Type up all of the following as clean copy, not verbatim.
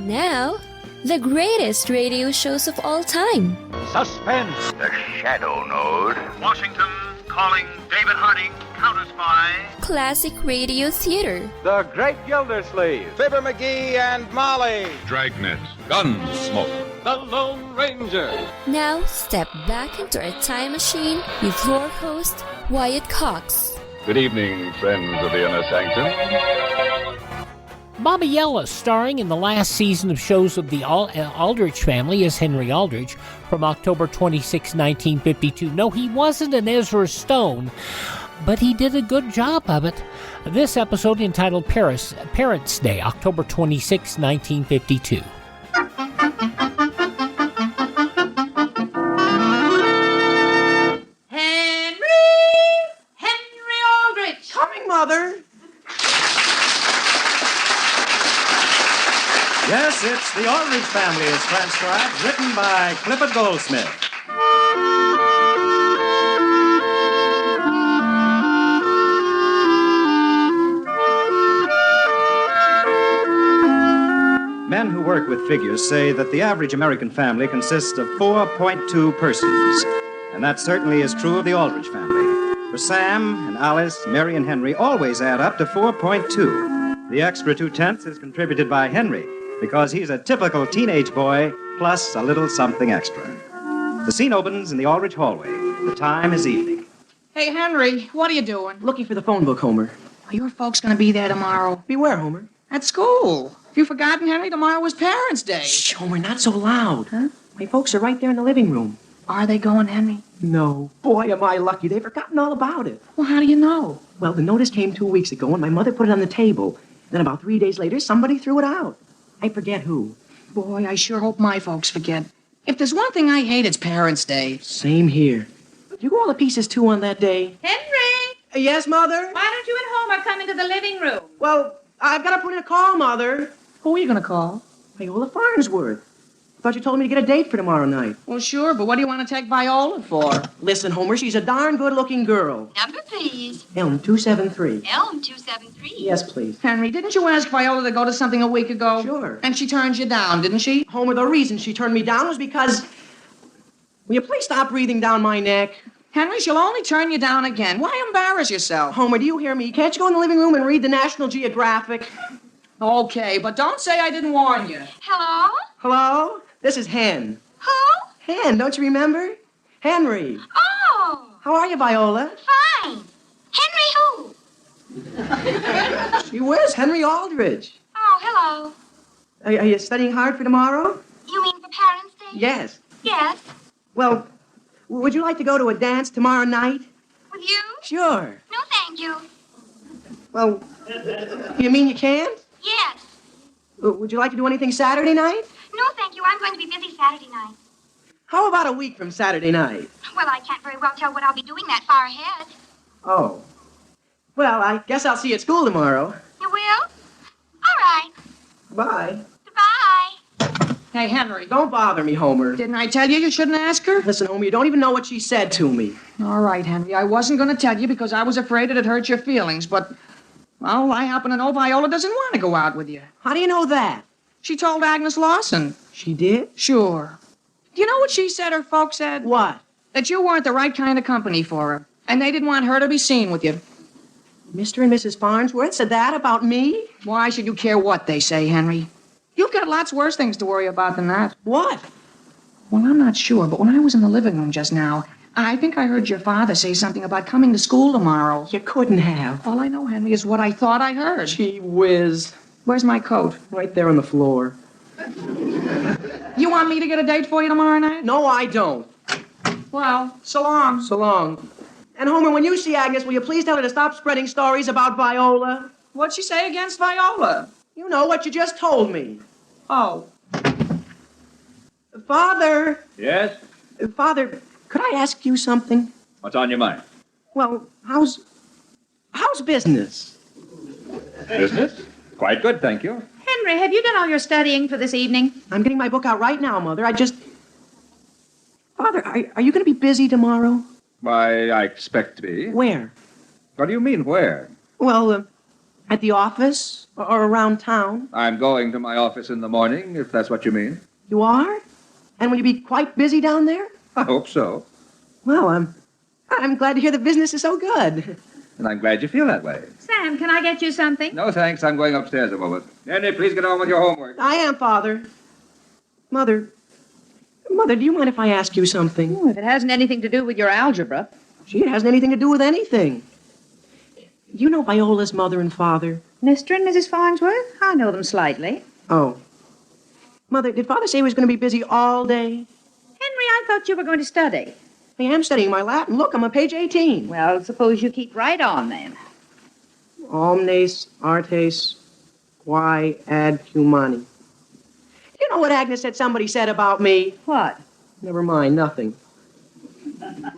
Now, the greatest radio shows of all time. Suspense. The Shadow Node. Washington calling David Harding, Counter Spy. Classic radio theater. The Great Gildersleeve. Fibber McGee and Molly. Dragnet. Gunsmoke. The Lone Ranger. Now, step back into our time machine with your host, Wyatt Cox. Good evening, friends of the Inner Sanctum. Bobby Ellis, starring in the last season of shows of the Aldrich Family as Henry Aldrich from October 26, 1952. No, he wasn't an Ezra Stone, but he did a good job of it. This episode entitled Parents' Day, October 26, 1952. Henry Aldrich! Coming, Mother! Yes, it's The Aldrich Family is transcribed, written by Clifford Goldsmith. Men who work with figures say that the average American family consists of 4.2 persons. And that certainly is true of the Aldrich family. For Sam and Alice, Mary and Henry always add up to 4.2. The extra 2/10 is contributed by Henry, because he's a typical teenage boy, plus a little something extra. The scene opens in the Aldrich hallway. The time is evening. Hey, Henry, what are you doing? Looking for the phone book, Homer. Are your folks going to be there tomorrow? Be where, Homer? At school. Have you forgotten, Henry? Tomorrow was Parents' Day. Shh, Homer, not so loud. Huh? My folks are right there in the living room. Are they going, Henry? No. Boy, am I lucky. They've forgotten all about it. Well, how do you know? Well, the notice came 2 weeks ago, and my mother put it on the table. Then about 3 days later, somebody threw it out. I forget who. Boy, I sure hope my folks forget. If there's one thing I hate, it's Parents' Day. Same here. Did you go all the pieces, too, on that day? Henry! Yes, Mother? Why don't you and Homer come into the living room? Well, I've got to put in a call, Mother. Who are you going to call? Viola Farnsworth. I thought you told me to get a date for tomorrow night. Well, sure, but what do you want to take Viola for? Listen, Homer, she's a darn good-looking girl. Number, please. Elm 273. Elm 273. Yes, please. Henry, didn't you ask Viola to go to something a week ago? Sure. And she turned you down, didn't she? Homer, the reason she turned me down was because... Will you please stop breathing down my neck? Henry, she'll only turn you down again. Why embarrass yourself? Homer, do you hear me? Can't you go in the living room and read the National Geographic? Okay, but don't say I didn't warn you. Hello? Hello? This is Hen. Who? Hen, don't you remember? Henry. Oh, How are you, Viola? fine. Henry who? She was Henry Aldrich. Oh, hello. Are you studying hard for tomorrow? You mean for Parents' Day? Yes. Yes. Well, would you like to go to a dance tomorrow night? With you? Sure. No, thank you. Well, you mean you can't? Yes. Would you like to do anything Saturday night? No, thank you. I'm going to be busy Saturday night. How about a week from Saturday night? Well, I can't very well tell what I'll be doing that far ahead. Oh. Well, I guess I'll see you at school tomorrow. You will? All right. Bye. Goodbye. Hey, Henry. Don't bother me, Homer. Didn't I tell you shouldn't ask her? Listen, Homer, you don't even know what she said to me. All right, Henry. I wasn't going to tell you because I was afraid it'd hurt your feelings, but... Well, I happen to know Viola doesn't want to go out with you. How do you know that? She told Agnes Lawson. She did? Sure. Do you know what she said her folks said? What? That you weren't the right kind of company for her. And they didn't want her to be seen with you. Mr. and Mrs. Farnsworth said that about me? Why should you care what they say, Henry? You've got lots worse things to worry about than that. What? Well, I'm not sure, but when I was in the living room just now, I think I heard your father say something about coming to school tomorrow. You couldn't have. All I know, Henry, is what I thought I heard. Gee whiz. Where's my coat? Right there on the floor. You want me to get a date for you tomorrow night? No, I don't. Well, so long. So long. And Homer, when you see Agnes, will you please tell her to stop spreading stories about Viola? What'd she say against Viola? You know what you just told me. Oh. Father. Yes? Father, could I ask you something? What's on your mind? Well, how's business? Business? Quite good, thank you. Henry, have you done all your studying for this evening? I'm getting my book out right now, Mother. Father, are you going to be busy tomorrow? Why, I expect to be. Where? What do you mean, where? Well, At the office? Or around town? I'm going to my office in the morning, if that's what you mean. You are? And will you be quite busy down there? I hope so. Well, I'm glad to hear the business is so good. And I'm glad you feel that way. Sam, can I get you something? No, thanks. I'm going upstairs a moment. Henry, please get on with your homework. I am, Father. Mother, do you mind if I ask you something? Oh, if it hasn't anything to do with your algebra. Gee, it hasn't anything to do with anything. You know Viola's mother and father? Mr. and Mrs. Farnsworth? I know them slightly. Oh. Mother, did Father say he was going to be busy all day? Henry, I thought you were going to study. I am studying my Latin. Look, I'm on page 18. Well, suppose you keep right on then. Omnes artes quae ad humani. You know what Agnes said somebody said about me? What? Never mind, nothing.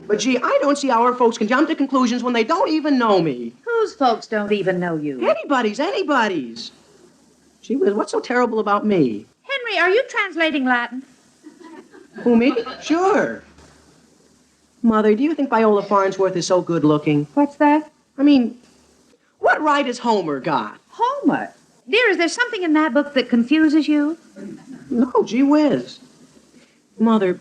But gee, I don't see how our folks can jump to conclusions when they don't even know me. Whose folks don't even know you? Anybody's. Gee whiz, what's so terrible about me? Henry, are you translating Latin? Who, me? Sure. Mother, do you think Viola Farnsworth is so good looking? What's that? I mean, what right has Homer got? Homer. Dear, is there something in that book that confuses you? No, gee whiz. Mother,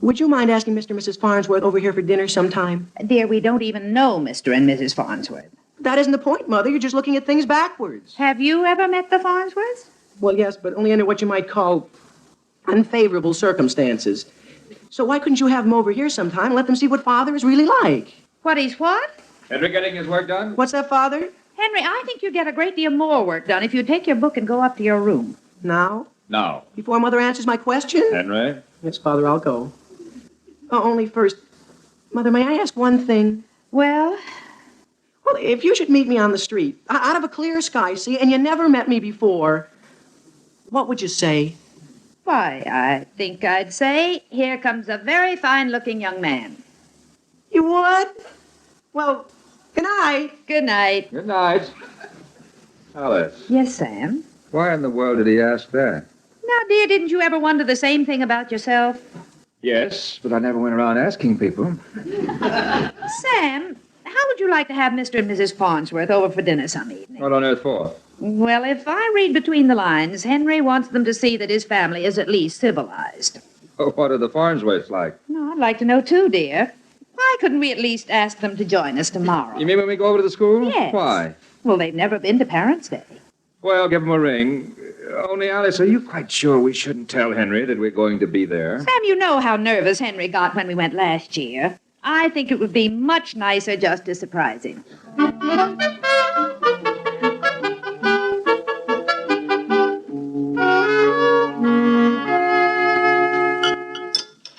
would you mind asking Mr. and Mrs. Farnsworth over here for dinner sometime? Dear, we don't even know Mr. and Mrs. Farnsworth. That isn't the point, Mother. You're just looking at things backwards. Have you ever met the Farnsworths? Well, yes, but only under what you might call unfavorable circumstances. So why couldn't you have them over here sometime and let them see what Father is really like? What he's what? Henry getting his work done? What's that, Father? Henry, I think you'd get a great deal more work done if you'd take your book and go up to your room. Now? No. Before Mother answers my question? Henry? Yes, Father, I'll go. Only first, Mother, may I ask one thing? Well, if you should meet me on the street, out of a clear sky, see, and you never met me before, what would you say? why, I think I'd say, here comes a very fine-looking young man. You would? Well, good night. Good night. Good night. Alice. Yes, Sam? Why in the world did he ask that? Now, dear, didn't you ever wonder the same thing about yourself? Yes, but I never went around asking people. Sam, how would you like to have Mr. and Mrs. Farnsworth over for dinner some evening? What on earth for? Well, if I read between the lines, Henry wants them to see that his family is at least civilized. Oh, what are the Farnsworths like? No, I'd like to know, too, dear. Why couldn't we at least ask them to join us tomorrow? You mean when we go over to the school? Yes. Why? Well, they've never been to Parents' Day. Well, give them a ring. Only, Alice, are you quite sure we shouldn't tell Henry that we're going to be there? Sam, you know how nervous Henry got when we went last year. I think it would be much nicer just to surprise him.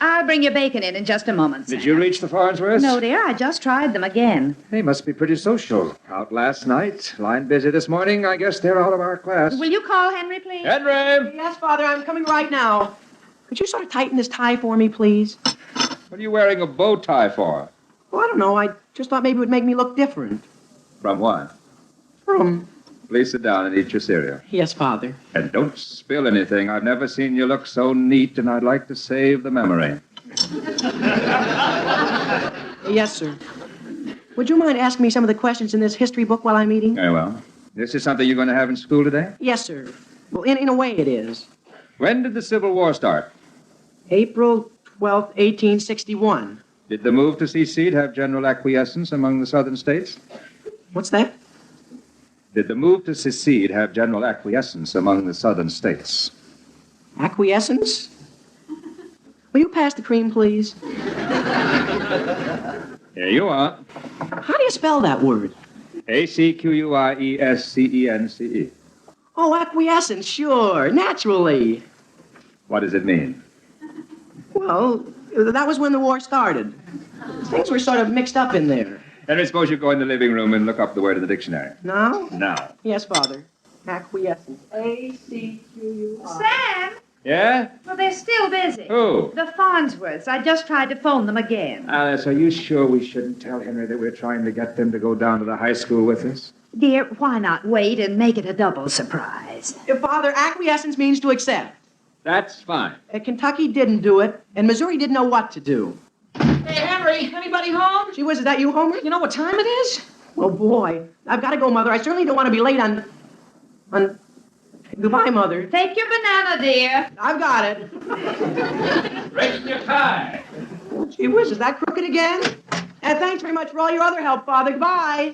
I'll bring your bacon in just a moment, Sam. Did you reach the Farnsworths? No, dear, I just tried them again. They must be pretty social. Out last night, line busy this morning. I guess they're out of our class. Will you call Henry, please? Henry! Yes, Father, I'm coming right now. Could you sort of tighten this tie for me, please? What are you wearing a bow tie for? Well, I don't know. I just thought maybe it would make me look different. From what? From... Please sit down and eat your cereal. Yes, Father. And don't spill anything. I've never seen you look so neat, and I'd like to save the memory. Yes, sir. Would you mind asking me some of the questions in this history book while I'm eating? Very well. This is something you're going to have in school today? Yes, sir. Well, in a way it is. When did the Civil War start? April 12th, 1861. Did the move to secede have general acquiescence among the southern states? What's that? Did the move to secede have general acquiescence among the southern states? Acquiescence? Will you pass the cream, please? Here you are. How do you spell that word? A-C-Q-U-I-E-S-C-E-N-C-E. Oh, acquiescence, sure, naturally. What does it mean? Well, that was when the war started. Things were sort of mixed up in there. Henry, suppose you go in the living room and look up the word in the dictionary. Now? Now. Yes, Father. Acquiescence. A-C-Q-U-I. Sam! Yeah? Well, they're still busy. Who? The Farnsworths. I just tried to phone them again. Alice, are you sure we shouldn't tell Henry that we're trying to get them to go down to the high school with us? Dear, why not wait and make it a double surprise? Father, acquiescence means to accept. That's fine. Kentucky didn't do it, and Missouri didn't know what to do. Hey, Henry, anybody home? Gee whiz, is that you, Homer? You know what time it is? Oh, boy. I've got to go, Mother. I certainly don't want to be late on... Goodbye, Mother. Take your banana, dear. I've got it. Raise your tie. Oh, gee whiz, is that crooked again? And thanks very much for all your other help, Father. Goodbye.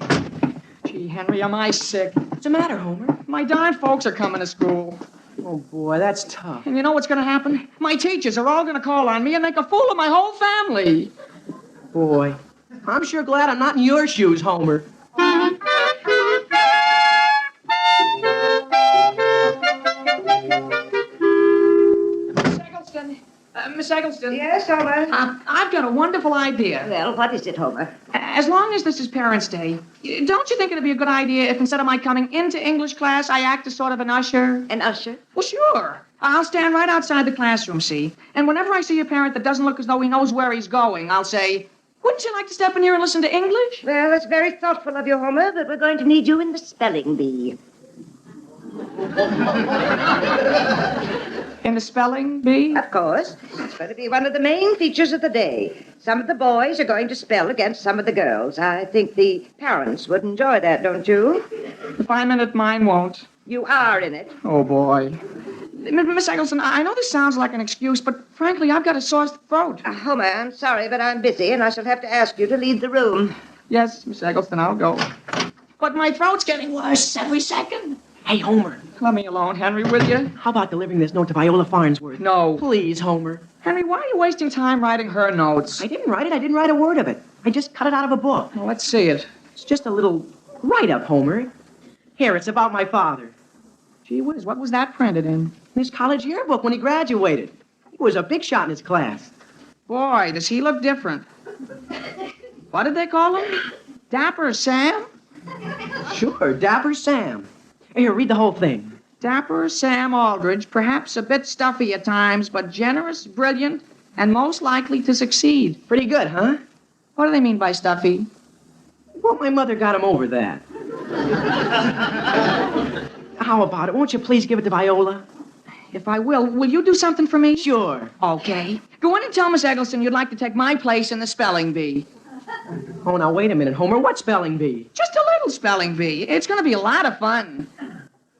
Gee, Henry, am I sick? What's the matter, Homer? My darn folks are coming to school. Oh, boy, that's tough. And you know what's going to happen? My teachers are all going to call on me and make a fool of my whole family. Boy, I'm sure glad I'm not in your shoes, Homer. Miss Eggleston. Yes, Homer? I've got a wonderful idea. Well, what is it, Homer? As long as this is Parents' Day, don't you think it'd be a good idea if instead of my coming into English class, I act as sort of an usher? An usher? Well, sure. I'll stand right outside the classroom, see? And whenever I see a parent that doesn't look as though he knows where he's going, I'll say, wouldn't you like to step in here and listen to English? Well, that's very thoughtful of you, Homer, but we're going to need you in the spelling bee. In the spelling bee? Of course. It's going to be one of the main features of the day. Some of the boys are going to spell against some of the girls. I think the parents would enjoy that, don't you? If I'm in it, mine won't. You are in it. Oh, boy. Miss Eggleston, I know this sounds like an excuse, but frankly, I've got a sore throat. Homer, I'm sorry, but I'm busy, and I shall have to ask you to leave the room. Yes, Miss Eggleston, I'll go. But my throat's getting worse every second. Hey, Homer. Let me alone, Henry, will you? How about delivering this note to Viola Farnsworth? No. Please, Homer. Henry, why are you wasting time writing her notes? I didn't write it. I didn't write a word of it. I just cut it out of a book. Well, let's see it. It's just a little write-up, Homer. Here, it's about my father. Gee whiz, what was that printed in? His college yearbook when he graduated. He was a big shot in his class. Boy, does he look different. What did they call him? Dapper Sam? Sure, Dapper Sam. Here, read the whole thing. Dapper Sam Aldrich, perhaps a bit stuffy at times, but generous, brilliant, and most likely to succeed. Pretty good, huh? What do they mean by stuffy? Well, my mother got him over that. How about it? Won't you please give it to Viola? If I will you do something for me? Sure. Okay. Go in and tell Miss Eggleston you'd like to take my place in the spelling bee. Oh, now, wait a minute, Homer. What spelling bee? Just a little spelling bee. It's going to be a lot of fun.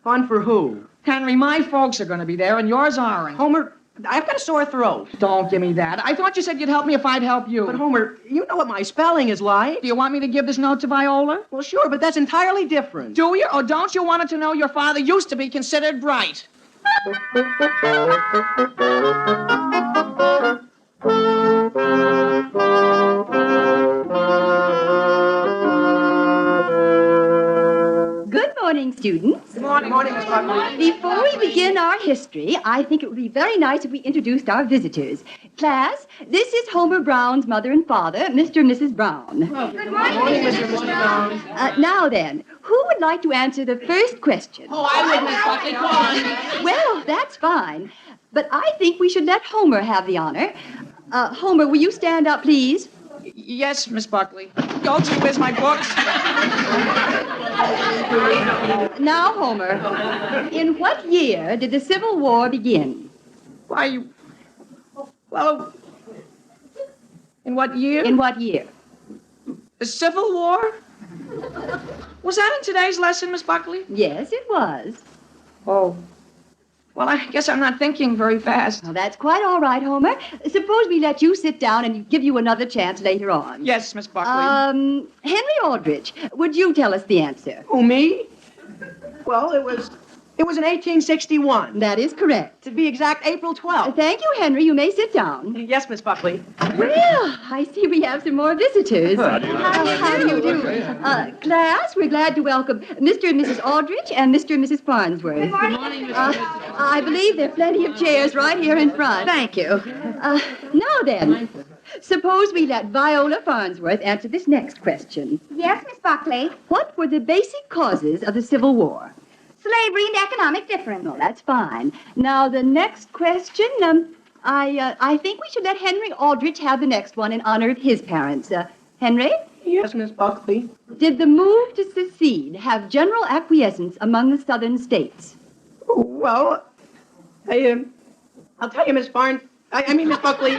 Fun for who? Henry, my folks are going to be there, and yours aren't. Homer, I've got a sore throat. Don't give me that. I thought you said you'd help me if I'd help you. But, Homer, you know what my spelling is like. Do you want me to give this note to Viola? Well, sure, but that's entirely different. Do you? Or don't you want her to know your father used to be considered bright? Good morning, students. Good morning. Good morning, Miss Buckley. Before we begin our history, I think it would be very nice if we introduced our visitors. Class, this is Homer Brown's mother and father, Mr. and Mrs. Brown. Good morning, Mr. and Mrs. Brown. Now then, who would like to answer the first question? Oh, I would, Miss Buckley. Come on. Well, that's fine. But I think we should let Homer have the honor. Homer, will you stand up, please? Yes, Miss Buckley. Go to, where's my books? Now, Homer, in what year did the Civil War begin? Why, well, in what year? In what year? The Civil War? Was that in today's lesson, Miss Buckley? Yes, it was. Oh. Well, I guess I'm not thinking very fast. Well, that's quite all right, Homer. Suppose we let you sit down and give you another chance later on. Yes, Miss Buckley. Henry Aldrich, would you tell us the answer? Who, me? Well, it was in 1861. That is correct. To be exact, April 12th. Thank you, Henry. You may sit down. Yes, Miss Buckley. Well, I see we have some more visitors. How do you do? Class, we're glad to welcome Mr. and Mrs. Aldrich and Mr. and Mrs. Farnsworth. Good morning, Mrs. I believe there are plenty of chairs right here in front. Thank you. Now then, suppose we let Viola Farnsworth answer this next question. Yes, Miss Buckley. What were the basic causes of the Civil War? Slavery and economic difference. No, that's fine. Now, the next question, I think we should let Henry Aldrich have the next one in honor of his parents. Henry? Yes, Miss Buckley. Did the move to secede have general acquiescence among the southern states? Well, I'll tell you, Miss Barnes. I mean, Miss Buckley.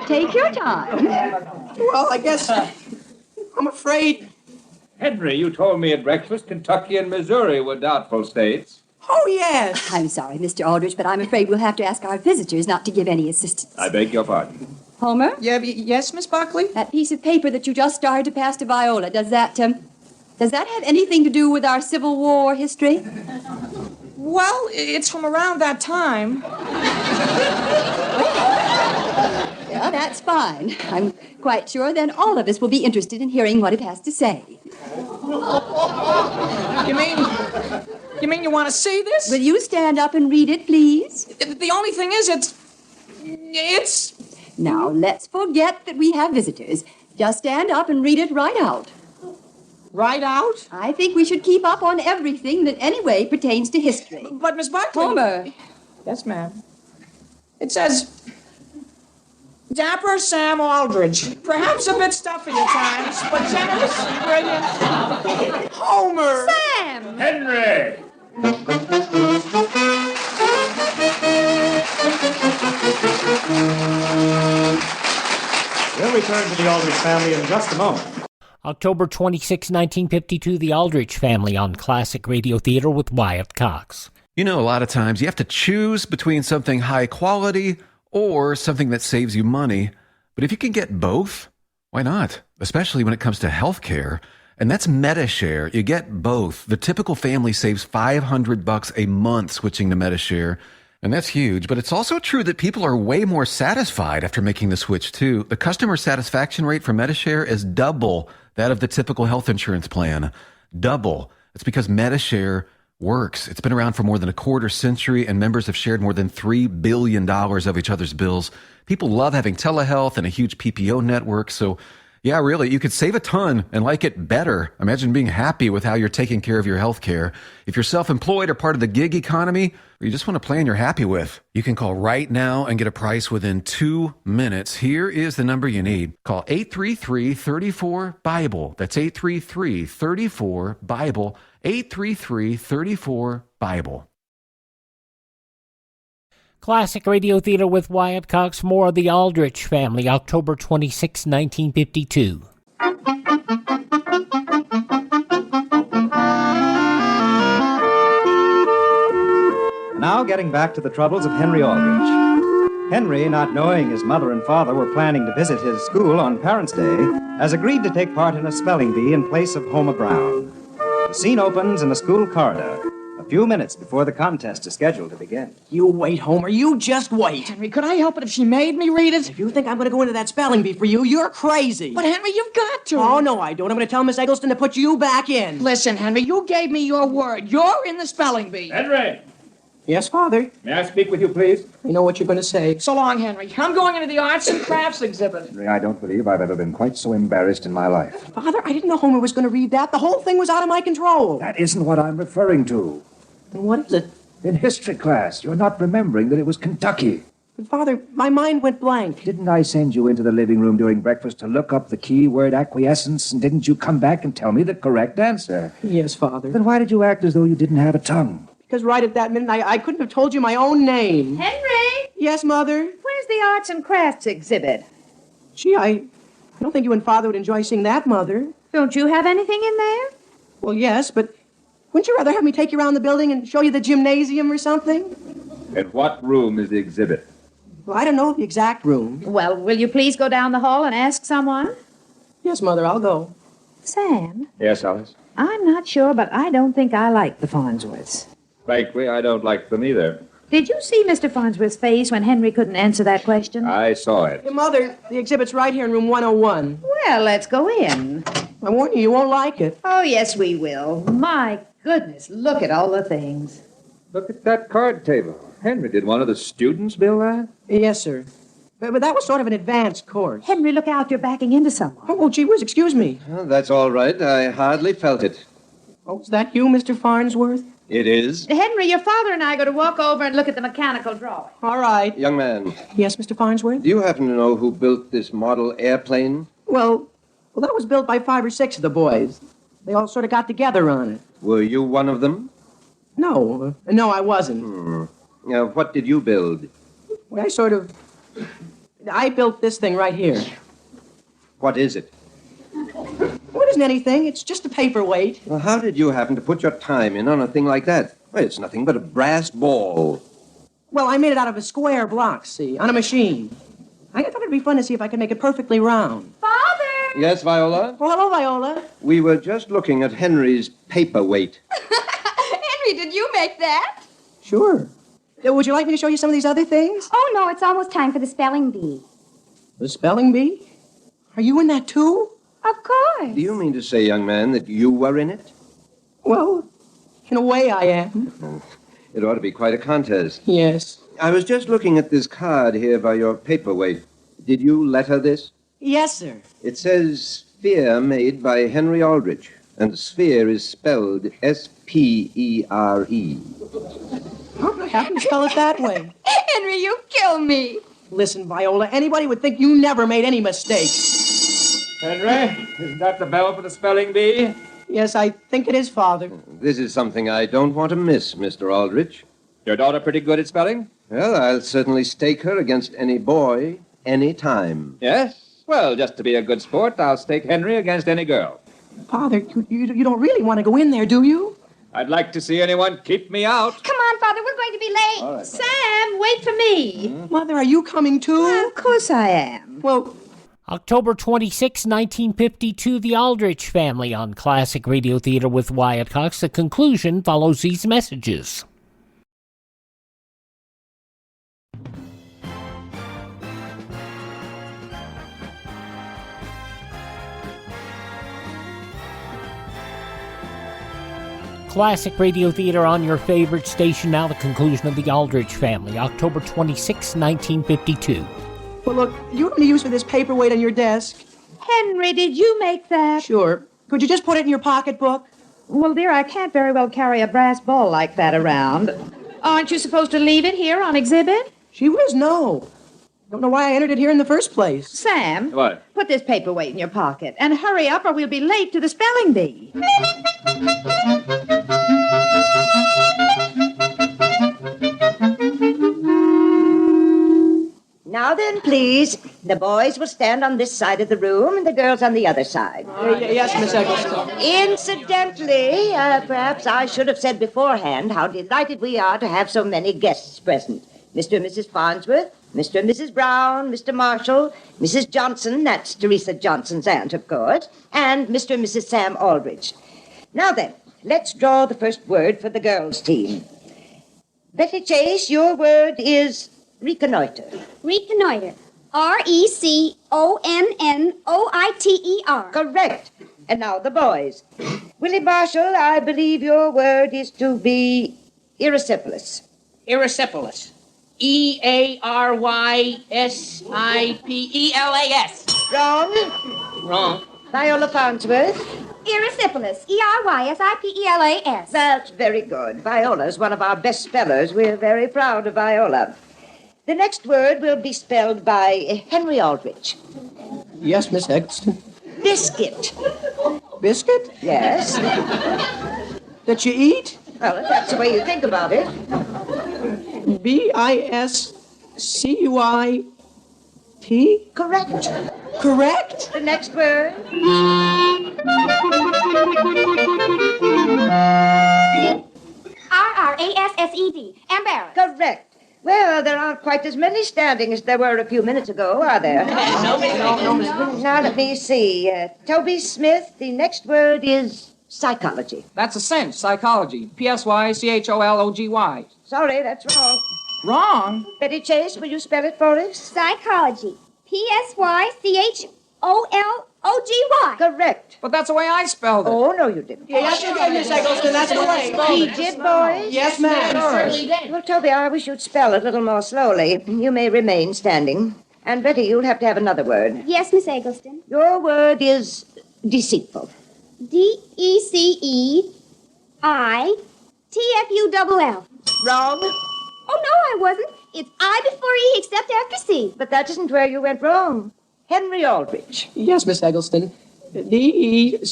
Take your time. Well, I guess I'm afraid Henry, you told me at breakfast Kentucky and Missouri were doubtful states. Oh, yes. I'm sorry, Mr. Aldrich, but I'm afraid we'll have to ask our visitors not to give any assistance. I beg your pardon. Homer? Yes, Miss Buckley? That piece of paper that you just started to pass to Viola, does that have anything to do with our Civil War history? Well, it's from around that time. Yeah, that's fine. I'm quite sure then all of us will be interested in hearing what it has to say. You mean you want to see this? Will you stand up and read it, please? The only thing is, it's... Now, let's forget that we have visitors. Just stand up and read it right out. Right out? I think we should keep up on everything that anyway pertains to history. But, Miss Buckley... Homer. Yes, ma'am. It says... Dapper Sam Aldrich. Perhaps a bit stuffy at times, but generous, brilliant. Homer! Sam! Henry! We'll return to the Aldrich family in just a moment. October 26, 1952, The Aldrich Family on Classic Radio Theater with Wyatt Cox. You know, a lot of times you have to choose between something high quality or something that saves you money. But if you can get both, why not? Especially when it comes to health care. And that's MediShare. You get both. The typical family saves $500 a month switching to MediShare. And that's huge. But it's also true that people are way more satisfied after making the switch, too. The customer satisfaction rate for MediShare is double that of the typical health insurance plan. Double. It's because MediShare works. It's been around for more than a quarter century, and members have shared more than $3 billion of each other's bills. People love having telehealth and a huge PPO network. So, yeah, really, you could save a ton and like it better. Imagine being happy with how you're taking care of your health care. If you're self-employed or part of the gig economy, or you just want a plan you're happy with, you can call right now and get a price within 2 minutes. Here is the number you need. Call 833-34-BIBLE. That's 833-34-BIBLE. 833-34-BIBLE. Classic Radio Theater with Wyatt Cox. More of The Aldrich Family, October 26, 1952. Now getting back to the troubles of Henry Aldrich. Henry, not knowing his mother and father were planning to visit his school on Parents' Day, has agreed to take part in a spelling bee in place of Homer Brown. The scene opens in the school corridor, a few minutes before the contest is scheduled to begin. You wait, Homer. You just wait. Henry, could I help it if she made me read it? If you think I'm going to go into that spelling bee for you, you're crazy. But, Henry, you've got to. Oh, no, I don't. I'm going to tell Miss Eggleston to put you back in. Listen, Henry, you gave me your word. You're in the spelling bee. Henry! Yes, Father? May I speak with you, please? I know what you're going to say. So long, Henry. I'm going into the arts and crafts exhibit. Henry, I don't believe I've ever been quite so embarrassed in my life. Father, I didn't know Homer was going to read that. The whole thing was out of my control. That isn't what I'm referring to. Then what is it? In history class, you're not remembering that it was Kentucky. But, Father, my mind went blank. Didn't I send you into the living room during breakfast to look up the key word acquiescence, and didn't you come back and tell me the correct answer? Yes, Father. Then why did you act as though you didn't have a tongue? Because right at that minute, I couldn't have told you my own name. Henry! Yes, Mother? Where's the arts and crafts exhibit? Gee, I don't think you and Father would enjoy seeing that, Mother. Don't you have anything in there? Well, yes, but wouldn't you rather have me take you around the building and show you the gymnasium or something? In what room is the exhibit? Well, I don't know the exact room. Well, will you please go down the hall and ask someone? Yes, Mother, I'll go. Sam, Yes, Alice? I'm not sure, but I don't think I like the Farnsworths. Frankly, I don't like them either. Did you see Mr. Farnsworth's face when Henry couldn't answer that question? I saw it. Hey, Mother, the exhibit's right here in room 101. Well, let's go in. I warn you, you won't like it. Oh, yes, we will. My goodness, look at all the things. Look at that card table. Henry, did one of the students build that? Yes, sir. But that was sort of an advanced course. Henry, look out, you're backing into someone. Oh, gee whiz, excuse me. Well, that's all right. I hardly felt it. Oh, is that you, Mr. Farnsworth? It is. Henry, your father and I are going to walk over and look at the mechanical drawing. All right. Young man. Yes, Mr. Farnsworth? Do you happen to know who built this model airplane? Well, that was built by 5 or 6 of the boys. They all sort of got together on it. Were you one of them? No, I wasn't. What did you build? Well, I built this thing right here. What is it? What isn't anything. It's just a paperweight. Well, how did you happen to put your time in on a thing like that? Well, it's nothing but a brass ball. Well, I made it out of a square block, see, on a machine. I thought it'd be fun to see if I could make it perfectly round. Father! Yes, Viola? Oh, hello, Viola. We were just looking at Henry's paperweight. Henry, did you make that? Sure. Would you like me to show you some of these other things? Oh, no, it's almost time for the spelling bee. The spelling bee? Are you in that, too? Of course. Do you mean to say, young man, that you were in it? Well, in a way I am. It ought to be quite a contest. Yes. I was just looking at this card here by your paperweight. Did you letter this? Yes, sir. It says sphere made by Henry Aldrich, and the sphere is spelled S-P-E-R-E. Oh, I happen to spell it that way. Henry, you kill me. Listen, Viola, anybody would think you never made any mistakes. Henry, isn't that the bell for the spelling bee? Yes, I think it is, Father. This is something I don't want to miss, Mr. Aldrich. Your daughter pretty good at spelling? Well, I'll certainly stake her against any boy, any time. Yes? Well, just to be a good sport, I'll stake Henry against any girl. Father, you don't really want to go in there, do you? I'd like to see anyone keep me out. Come on, Father, we're going to be late. All right. Sam, wait for me. Mother, are you coming, too? Of course I am. Well, October 26, 1952, The Aldrich Family on Classic Radio Theater with Wyatt Cox. The conclusion follows these messages. Classic Radio Theater on your favorite station. Now the conclusion of The Aldrich Family, October 26, 1952. well, look, you have any use for this paperweight on your desk? Henry, did you make that? Sure. Could you just put it in your pocketbook? Well, dear, I can't very well carry a brass ball like that around. Aren't you supposed to leave it here on exhibit? Gee whiz, no. Don't know why I entered it here in the first place. Sam, What? put this paperweight in your pocket and hurry up or we'll be late to the spelling bee. Now then, please, the boys will stand on this side of the room and the girls on the other side. Yes, Miss Eggleston. Incidentally, perhaps I should have said beforehand how delighted we are to have so many guests present. Mr. and Mrs. Farnsworth, Mr. and Mrs. Brown, Mr. Marshall, Mrs. Johnson, that's Teresa Johnson's aunt, of course, and Mr. and Mrs. Sam Aldrich. Now then, let's draw the first word for the girls' team. Betty Chase, your word is reconnoiter. Reconnoiter. R-E-C-O-N-N-O-I-T-E-R. Correct. And now the boys. Willie Marshall, I believe your word is to be erysipelas. Erysipelas. E-A-R-Y-S-I-P-E-L-A-S. Wrong. Wrong. Viola Farnsworth. Erysipelas. E-R-Y-S-I-P-E-L-A-S. That's very good. Viola's one of our best spellers. We're very proud of Viola. The next word will be spelled by Henry Aldrich. Yes, Miss Eggleston. Biscuit. Biscuit? Yes. That you eat? Well, if that's the way you think about it. B-I-S-C-U-I-T? Correct. Correct? The next word. R-R-A-S-S-E-D. Embarrassed. Correct. Well, there aren't quite as many standing as there were a few minutes ago, are there? No. Now, let me see. Toby Smith, the next word is psychology. That's a cinch, psychology. P-S-Y-C-H-O-L-O-G-Y. Sorry, that's wrong. Wrong? Betty Chase, will you spell it for us? Psychology. P-S-Y-C-H-O-L-O-G-Y. Correct. But that's the way I spelled it. Oh, no, you didn't. Yes, you did, Miss Eggleston. That's the way. He did, boys? Yes, ma'am. Well, Toby, I wish you'd spell a little more slowly. You may remain standing. And Betty, you'll have to have another word. Yes, Miss Eggleston. Your word is deceitful. D-E-C-E-I-T-F-U-L-L. Wrong. Oh, no, I wasn't. It's I before E except after C. But that isn't where you went wrong. Henry Aldrich. Yes, Miss Eggleston. D-E-C-E-I-T-F-U.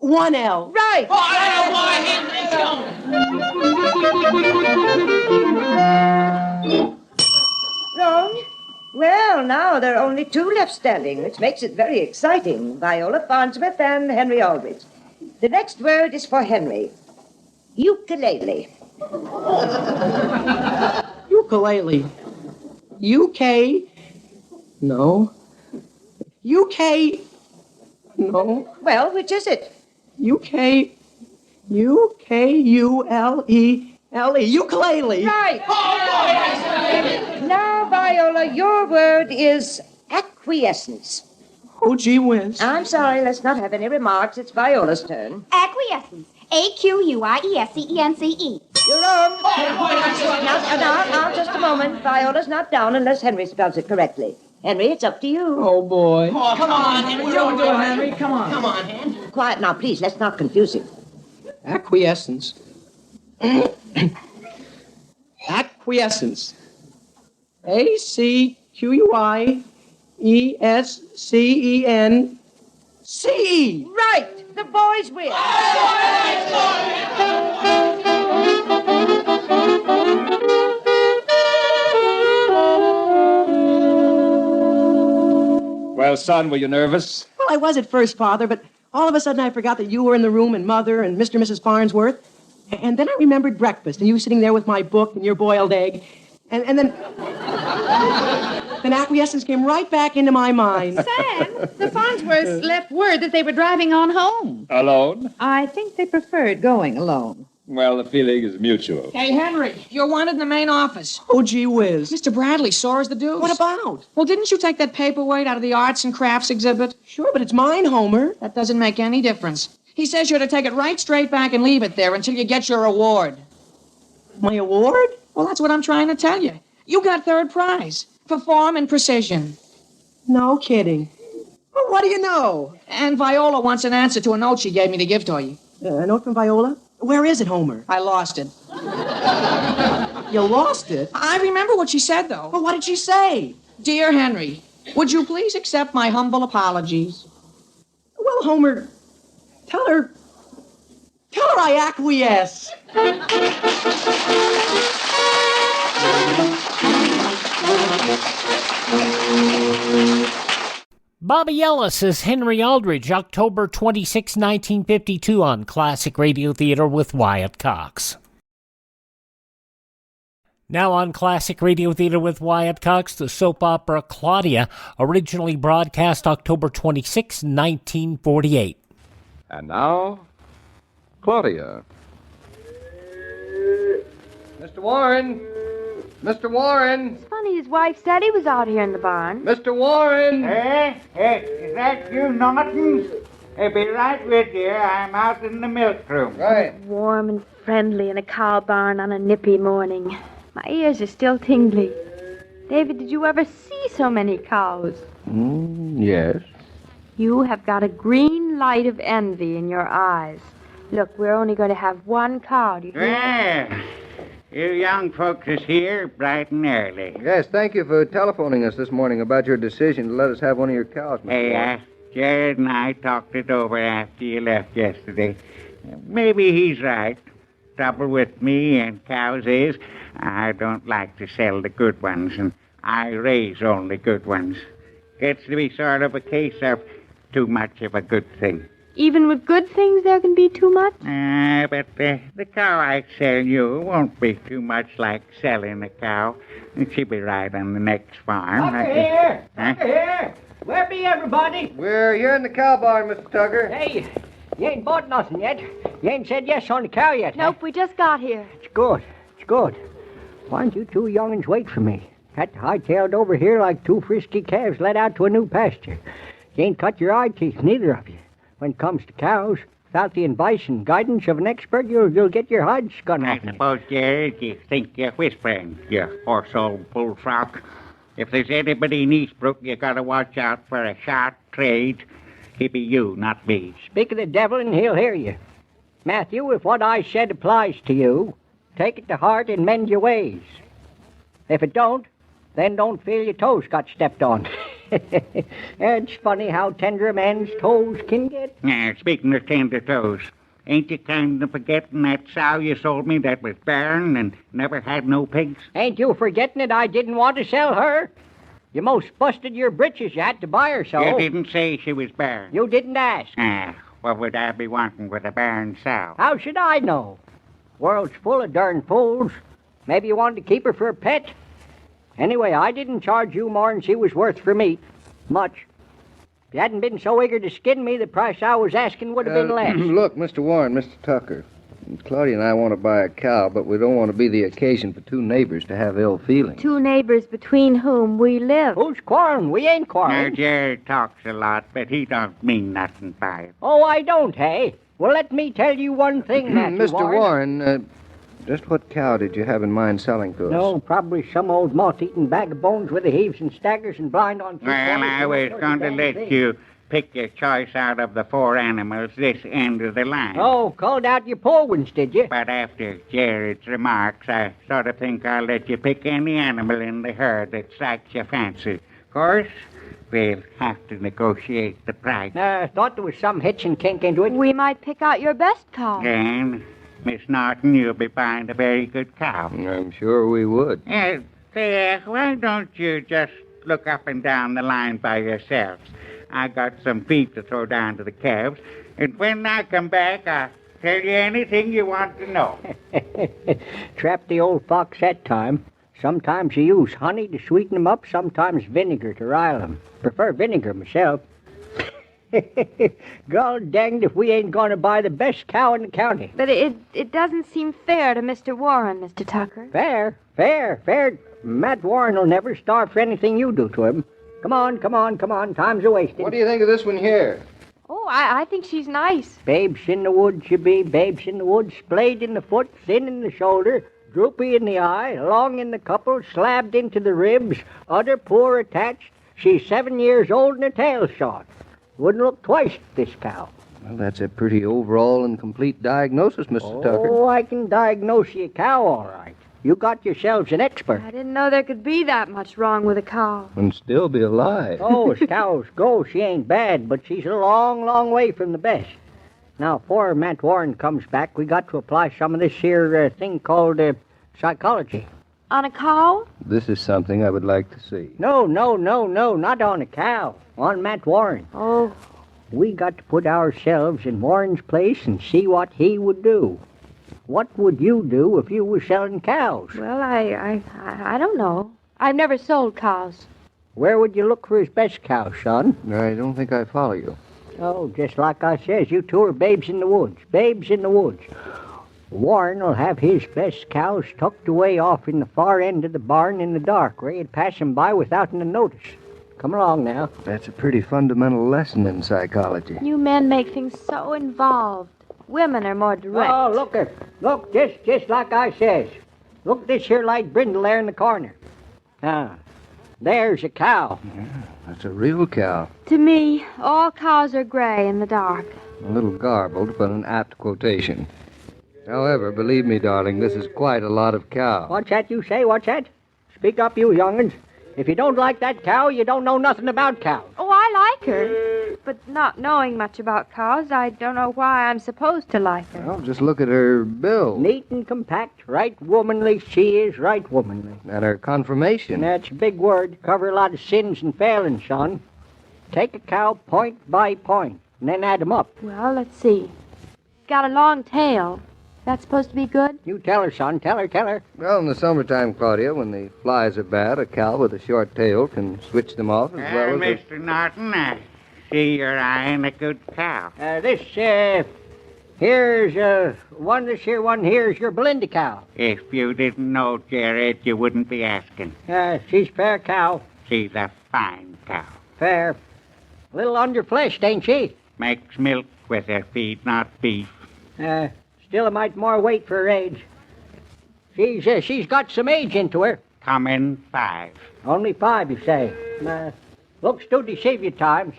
1L. Right. Wrong. Well, now there are only two left standing, which makes it very exciting. Viola Farnsworth and Henry Aldrich. The next word is for Henry. Ukulele. Ukulele. UK. No. UK. No. Well, which is it? UK. UKULELE. Ukulele. Right. Now, Viola, your word is acquiescence. Oh, gee whiz. I'm sorry, let's not have any remarks. It's Viola's turn. Acquiescence. AQUIESCENCE. You're wrong. Now, just a moment. Viola's not down unless Henry spells it correctly. Henry, it's up to you. Oh, boy. Oh, come on, Henry. Don't do it, Henry. Come on. Come on, Henry. Quiet now, please. Let's not confuse him. Acquiescence. Acquiescence. ACQUIESCENCE. Right. The boys win. Well, son, were you nervous? Well, I was at first, Father, but all of a sudden I forgot that you were in the room and Mother and Mr. and Mrs. Farnsworth. And then I remembered breakfast and you sitting there with my book and your boiled egg. And then... then acquiescence came right back into my mind. Sam, the Farnsworths left word that they were driving on home. Alone? I think they preferred going alone. Well, the feeling is mutual. Hey, Henry, you're wanted in the main office. Oh, gee whiz. Mr. Bradley saw us the deuce. What about? Well, didn't you take that paperweight out of the arts and crafts exhibit? Sure, but it's mine, Homer. That doesn't make any difference. He says you're to take it right straight back and leave it there until you get your award. My award? Well, that's what I'm trying to tell you. You got third prize for form and precision. No kidding. Well, what do you know? And Viola wants an answer to a note she gave me to give to you. A note from Viola? Where is it, Homer? I lost it. You lost it? I remember what she said, though. Well, what did she say? Dear Henry, would you please accept my humble apologies? Well, Homer, tell her I acquiesce. Bobby Ellis as Henry Aldrich, October 26, 1952 on Classic Radio Theater with Wyatt Cox. Now on Classic Radio Theater with Wyatt Cox, the soap opera Claudia, originally broadcast October 26, 1948. And now, Claudia. Mr. Warren! Mr. Warren! It's funny, his wife said he was out here in the barn. Mr. Warren! Hey, is that you, Norton? Hey, be right with you. I'm out in the milk room. Right. Warm and friendly in a cow barn on a nippy morning. My ears are still tingly. David, did you ever see so many cows? Yes. You have got a green light of envy in your eyes. Look, we're only going to have one cow. Do you hear? Well, you young folks is here bright and early. Yes, thank you for telephoning us this morning about your decision to let us have one of your cows, Mr. Warren. Jared and I talked it over after you left yesterday. Maybe he's right. Trouble with me and cows is I don't like to sell the good ones, and I raise only good ones. Gets to be sort of a case of too much of a good thing. Even with good things, there can be too much? But the cow I sell you won't be too much like selling a cow. She'll be right on the next farm. Tucker here! Tucker here! Where be everybody? We're here in the cow barn, Mr. Tucker. Hey, you ain't bought nothing yet. You ain't said yes on the cow yet. Nope, we just got here. It's good. It's good. Why don't you two young'uns wait for me? Got hightailed over here like two frisky calves let out to a new pasture. You ain't cut your eye teeth, neither of you. When it comes to cows, without the advice and guidance of an expert, you'll get your hides scun off. I suppose, Jared, you think you're whispering, you horse-old bullfrog. If there's anybody in Eastbrook, you gotta watch out for a sharp trade. It be you, not me. Speak of the devil and he'll hear you. Matthew, if what I said applies to you, take it to heart and mend your ways. If it don't, then don't feel your toes got stepped on. It's funny how tender a man's toes can get. Speaking of tender toes, ain't you kind of forgetting that sow you sold me that was barren and never had no pigs? Ain't you forgetting that I didn't want to sell her? You most busted your britches. You had to buy her so. You didn't say she was barren. You didn't ask. What would I be wanting with a barren sow? How should I know? World's full of darn fools. Maybe you wanted to keep her for a pet. Anyway, I didn't charge you more'n she was worth for me. Much. If you hadn't been so eager to skin me, the price I was asking would have been less. Look, Mr. Warren, Mr. Tucker. Claudia and I want to buy a cow, but we don't want to be the occasion for two neighbors to have ill feeling. Two neighbors between whom we live. Who's quarreling? We ain't Now, quarreling. Jerry talks a lot, but he don't mean nothing by it. Oh, I don't, hey? Well, let me tell you one thing, Matthew Mr. Warren, just what cow did you have in mind selling to us? No, probably some old moth-eaten bag of bones with the heaves and staggers and blind on three Well, corners. I was going to let you pick your choice out of the four animals this end of the line. Oh, called out your poor ones, did you? But after Jared's remarks, I sort of think I'll let you pick any animal in the herd that strikes your fancy. Of course, we'll have to negotiate the price. Thought there was some hitch and kink into it. We might pick out your best cow. And, Miss Norton, you'll be buying a very good cow. I'm sure we would. Say, why don't you just look up and down the line by yourselves? I got some feed to throw down to the calves, and when I come back, I'll tell you anything you want to know. Trapped the old fox that time. Sometimes you use honey to sweeten them up, sometimes vinegar to rile them. Prefer vinegar myself. God danged if we ain't going to buy the best cow in the county. But it doesn't seem fair to Mr. Warren, Mr. Tucker. Fair. Matt Warren will never starve for anything you do to him. Come on. Time's a-wasting. What do you think of this one here? Oh, I think she's nice. Babes in the woods, you be. Babes in the woods, splayed in the foot, thin in the shoulder, droopy in the eye, long in the couple, slabbed into the ribs, udder poor attached. She's 7 years old and her tail's short. Wouldn't look twice at this cow. Well, that's a pretty overall and complete diagnosis, Mr. Tucker. Oh, I can diagnose you a cow all right. You got yourselves an expert. I didn't know there could be that much wrong with a cow. And still be alive. Oh, as cows go, she ain't bad, but she's a long way from the best. Now, before Matt Warren comes back, we got to apply some of this here thing called psychology. On a cow? This is something I would like to see. No, not on a cow. On Matt Warren. Oh. We got to put ourselves in Warren's place and see what he would do. What would you do if you were selling cows? Well, I don't know. I've never sold cows. Where would you look for his best cow, son? I don't think I follow you. Oh, just like I says, you two are babes in the woods. Babes in the woods. Warren will have his best cows tucked away off in the far end of the barn in the dark, where you'd pass them by without a notice. Come along now. That's a pretty fundamental lesson in psychology. You men make things so involved. Women are more direct. Oh, look, just like I says. Look at this here light brindle there in the corner. There's a cow. Yeah, that's a real cow. To me, all cows are gray in the dark. A little garbled, but an apt quotation. However, believe me, darling, this is quite a lot of cow. What's that you say? What's that? Speak up, you young'uns. If you don't like that cow, you don't know nothing about cows. Oh, I like her. But not knowing much about cows, I don't know why I'm supposed to like her. Well, just look at her bill. Neat and compact, right womanly, she is right womanly. And her conformation. That's a big word. Cover a lot of sins and failings, son. Take a cow point by point, and then add 'em up. Well, let's see. Got a long tail. That's supposed to be good? You tell her, son. Tell her. Well, in the summertime, Claudia, when the flies are bad, a cow with a short tail can switch them off as well as... Mr. Norton, I see you're eyeing a good cow. This one here's your Belinda cow. If you didn't know, Jared, you wouldn't be asking. She's fair cow. She's a fine cow. Fair. A little underfleshed, ain't she? Makes milk with her feed, not beef. Still a mite more weight for her age. She's got some age into her. Coming 5. Only 5, you say? Looks to deceive you times.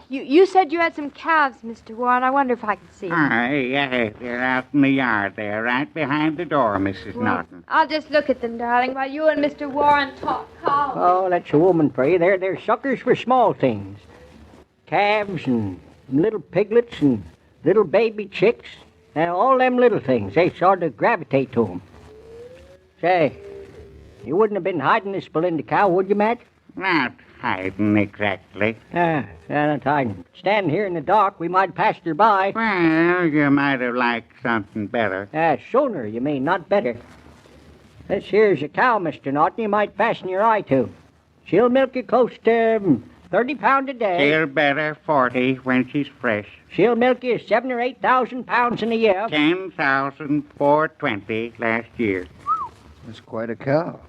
You said you had some calves, Mr. Warren. I wonder if I can see them. Yeah, they're out in the yard there, right behind the door, Mrs. Norton. I'll just look at them, darling, while you and Mr. Warren talk cows. Oh, that's a woman for you. They're suckers for small things. Calves and little piglets and little baby chicks. All them little things, they sort of gravitate to 'em. Say, you wouldn't have been hiding this Belinda cow, would you, Matt? Not hiding exactly? I'm standing here in the dock. We might pass her by. Well, you might have liked something better. Sooner, you mean, not better. This here's a cow, Mr. Norton, you might fasten your eye to. She'll milk you close to 30 pounds a day. Still better 40 when she's fresh. She'll milk you 7,000 or 8,000 pounds in a year. 10,420 last year. That's quite a cow.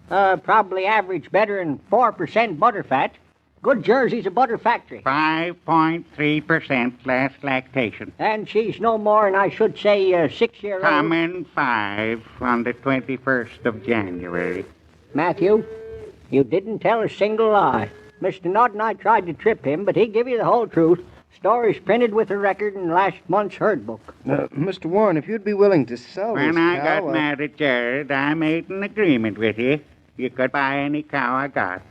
Probably average better than 4% butter fat. Good Jersey's a butter factory. 5.3% last lactation. And she's no more than, I should say, 6 years old. Coming 5 on the 21st of January. Matthew, you didn't tell a single lie. Mr. Norton, I tried to trip him, but he gave you the whole truth. Story's printed with a record in last month's herd book. Mr. Warren, if you'd be willing to sell this When I cow... got mad at Jared, I made an agreement with you. You could buy any cow I got.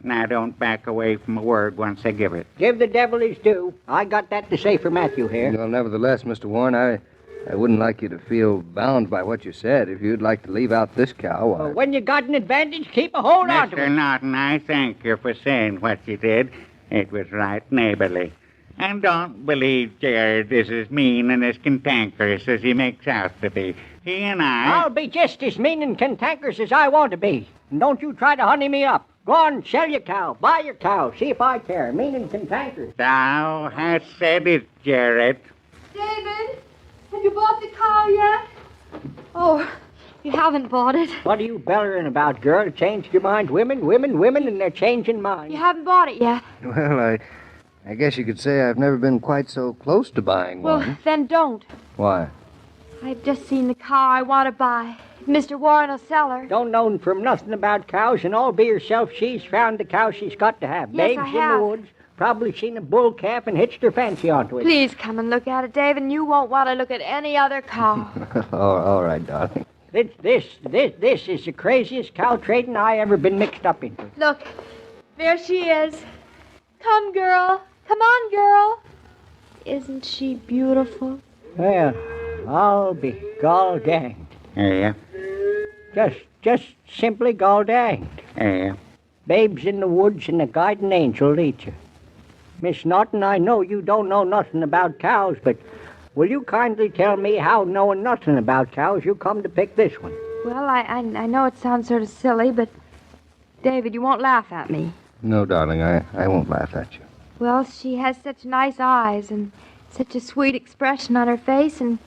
Now, don't back away from a word once I give it. Give the devil his due. I got that to say for Matthew here. Well, nevertheless, Mr. Warren, I wouldn't like you to feel bound by what you said. If you'd like to leave out this cow, Well, when you got an advantage, keep a hold on to it. Mr. Norton, I thank you for saying what you did. It was right neighborly. And don't believe Jared is as mean and as cantankerous as he makes out to be. He and I'll be just as mean and cantankerous as I want to be. And don't you try to honey me up. Go on, sell your cow. Buy your cow. See if I care. Mean and cantankerous. Thou hast said it, Jared. David, have you bought the cow yet? Oh, you haven't bought it. What are you bellering about, girl? Changed your mind? Women, and they're changing minds. You haven't bought it yet. Well, I guess you could say I've never been quite so close to buying Well, one. then don't. Why? I've just seen the cow I want to buy. If Mr. Warren will sell her. Don't know from nothing about cows, and all be herself, she's found the cow she's got to have. Yes, Babes I in have. the woods. Probably seen a bull calf and hitched her fancy onto it. Please come and look at it, David, and you won't want to look at any other cow. All right, darling. This is the craziest cow trading I ever been mixed up into. Look, there she is. Come, girl. Come on, girl. Isn't she beautiful? Well, I'll be gall danged. Yeah. Just simply gall danged. Yeah. Babes in the woods and a guiding angel lead you. Miss Norton, I know you don't know nothing about cows, but will you kindly tell me how, knowing nothing about cows, you come to pick this one? Well, I know it sounds sort of silly, but David, you won't laugh at me. No, darling, I won't laugh at you. Well, she has such nice eyes and such a sweet expression on her face, and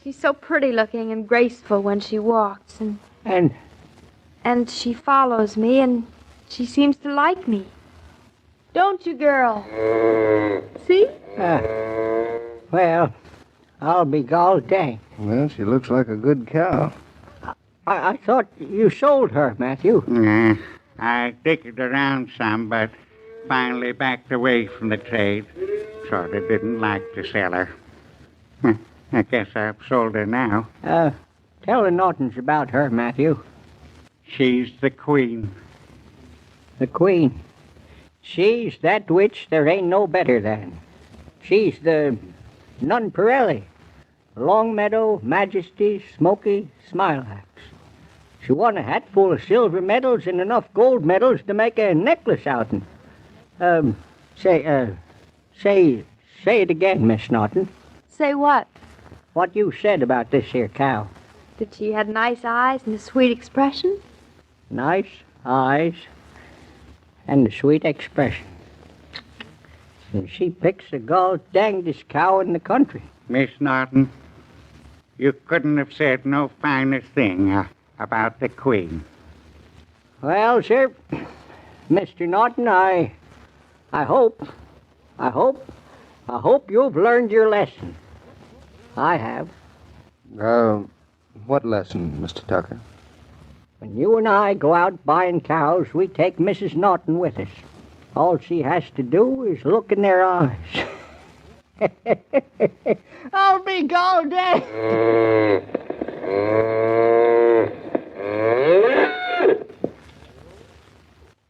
she's so pretty looking and graceful when she walks, and she follows me, and she seems to like me. Don't you, girl? See? Well, I'll be gall danged. Well, she looks like a good cow. I thought you sold her, Matthew. Nah, I dickered around some, but finally backed away from the trade. Sort of didn't like to sell her. I guess I've sold her now. Tell the Nortons about her, Matthew. She's the queen. The queen. She's that which there ain't no better than. She's the Nunparelli, Longmeadow, Majesty, Smoky, Smilax. She won a hat full of silver medals and enough gold medals to make a necklace out of. Say it again, Miss Norton. Say what? What you said about this here cow. That she had nice eyes and a sweet expression? Nice eyes and a sweet expression. And she picks the gall dangdest cow in the country. Miss Norton, you couldn't have said no finer thing about the queen. Well, sir, Mr. Norton, I hope you've learned your lesson. I have. What lesson, Mr. Tucker? When you and I go out buying cows, we take Mrs. Norton with us. All she has to do is look in their eyes. I'll be gall danged.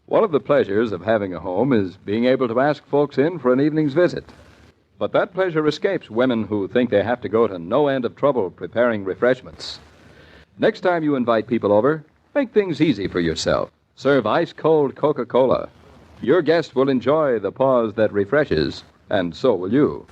One of the pleasures of having a home is being able to ask folks in for an evening's visit. But that pleasure escapes women who think they have to go to no end of trouble preparing refreshments. Next time you invite people over, make things easy for yourself. Serve ice-cold Coca-Cola. Your guest will enjoy the pause that refreshes, and so will you.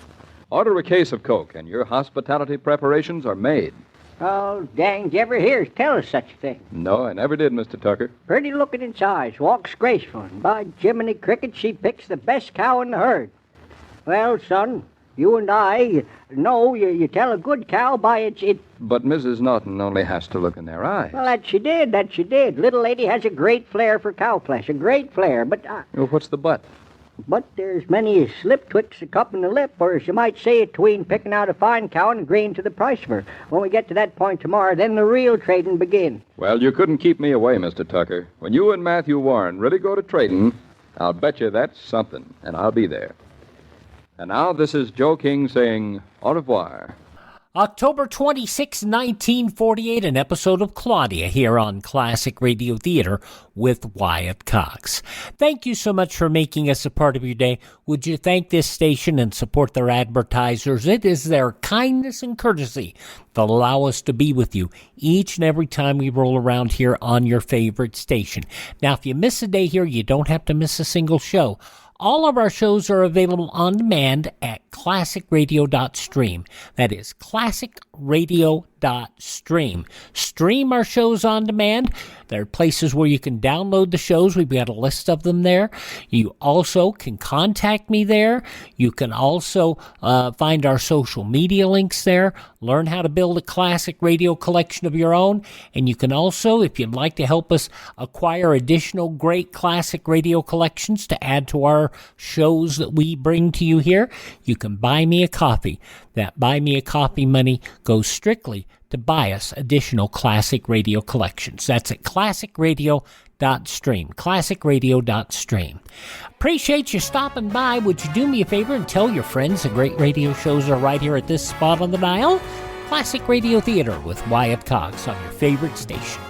Order a case of Coke, and your hospitality preparations are made. Oh, dang, did you ever hear us tell us such a thing? No, I never did, Mr. Tucker. Pretty look in its eyes, walks graceful, and by Jiminy Cricket, she picks the best cow in the herd. Well, son, you and I know you tell a good cow by its... But Mrs. Norton only has to look in their eyes. Well, that she did. Little lady has a great flair for cow flesh, a great flair, but... Well, what's the but? But there's many a slip twixt the cup and the lip, or as you might say, between picking out a fine cow and agreeing to the price of her. When we get to that point tomorrow, then the real trading begins. Well, you couldn't keep me away, Mr. Tucker. When you and Matthew Warren really go to trading, I'll bet you that's something, and I'll be there. And now this is Joe King saying au revoir. October 26, 1948, an episode of Claudia here on Classic Radio Theater with Wyatt Cox. Thank you so much for making us a part of your day. Would you thank this station and support their advertisers? It is their kindness and courtesy that allow us to be with you each and every time we roll around here on your favorite station. Now, if you miss a day here, you don't have to miss a single show. All of our shows are available on demand at classicradio.stream. That is classicradio.stream. Stream our shows on demand. There are places where you can download the shows. We've got a list of them there. You also can contact me there. You can also find our social media links there. Learn how to build a classic radio collection of your own. And you can also, if you'd like to help us acquire additional great classic radio collections to add to our shows that we bring to you here, you can buy me a coffee. That buy me a coffee money goes strictly to buy us additional classic radio collections. That's at classicradio.stream. Classicradio.stream. Appreciate you stopping by. Would you do me a favor and tell your friends the great radio shows are right here at this spot on the dial? Classic Radio Theater with Wyatt Cox on your favorite station.